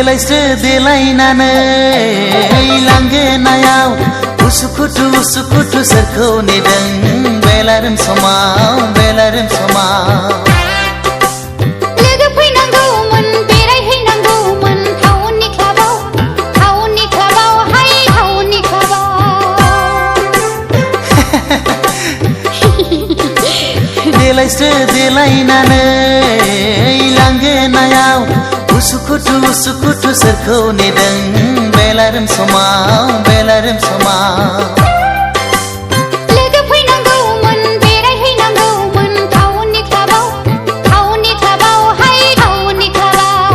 देलायस्रो देलायनानै लांगोनायाव उसुखुथु उसुखुथु सोरखौ नेदों बेलारोम समाव बेलारोम समाव लोगो फैनांगौमोन बेरायहैनांगौमोन टाउननि क्लाबाव हाय टाउननि क्लाबाव देलायस्रो देलायनानै लांगोनायाव उसुखुथु उसुखुथु सोरखौ नेदों बेलारोम समाव बेलारोम समाव लोगो फैनांगौमोन बेरायहैनांगौमोन टाउननि क्लाबाव हाय टाउननि क्लाबाव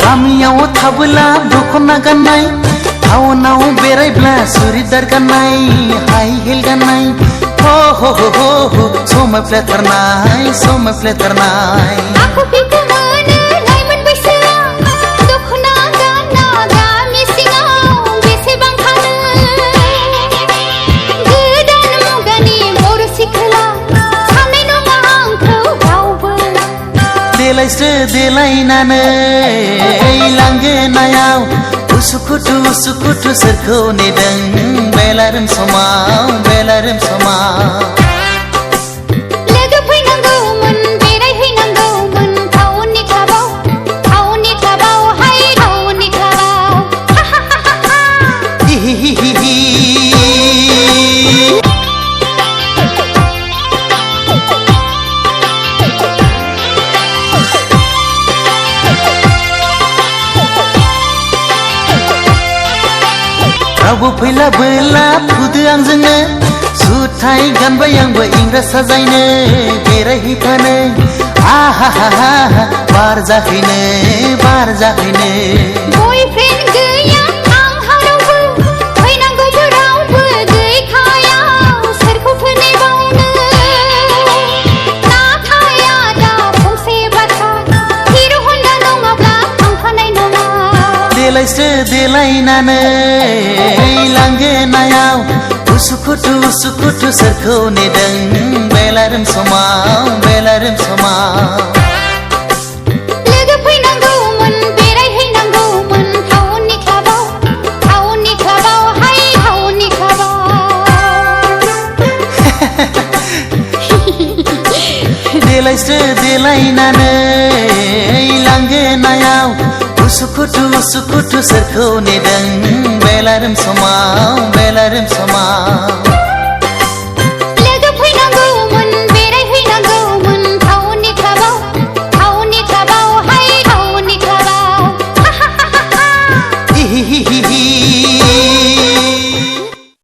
गामियाव थाबोला दखना गाननाय टाउनाव बेरायब्ला सुरिदार गाननाय हाइ हिल गाननाय हो हो हो हो हो समायफ्लेथारनाय समायफ्लेथारनाय आखु फिखौ मोनो लाइमोन बैसोआ दखना गानना गामि सिङाव बेसेबां थानो गोदान मुगानि बर' सिख्ला साननाय नङा आंखौ रावबो देलायस्रो देलायनानै लांगोनायाव उसुखुथु उसुखुथु सोरखौ नेदों बेलारोम समाव बेलारोम समाव लोगो फैनांगौमोन बेरायहैनांगौमोन टाउननि क्लाबाव हाय टाउननि क्लाबाव रावबो फैलाबोला फुदो आंजोंनो जुथाय गानबाय आंबो इंराज साजायनो बेरायहैफानो आहा हा हा बार जाहैनो बयफ्रेन्ड गैया आंहा रावबो फैनांगौबो रावबो गैखाया सोरखौथो नेबावनो नाथाय आदा फंसे बाथ्रा हिर' हन्डा नङाब्ला थांफानाय नङा देलायस्रो देलायनानै लांगोनायाव उसुखुथु उसुखुथु सोरखौ नेदों बेलारोम समाव बेलारोम समाव लोगो फैनांगौमोन बेरायहैनांगौमोन टाउननि क्लाबाव हाय टाउननि क्लाबाव देलायस्रो देलायनानै लांगोनायाव उसुखुथु उसुखुथु सोरखौ नेदों बेलारोम समाव बेलारोम समाव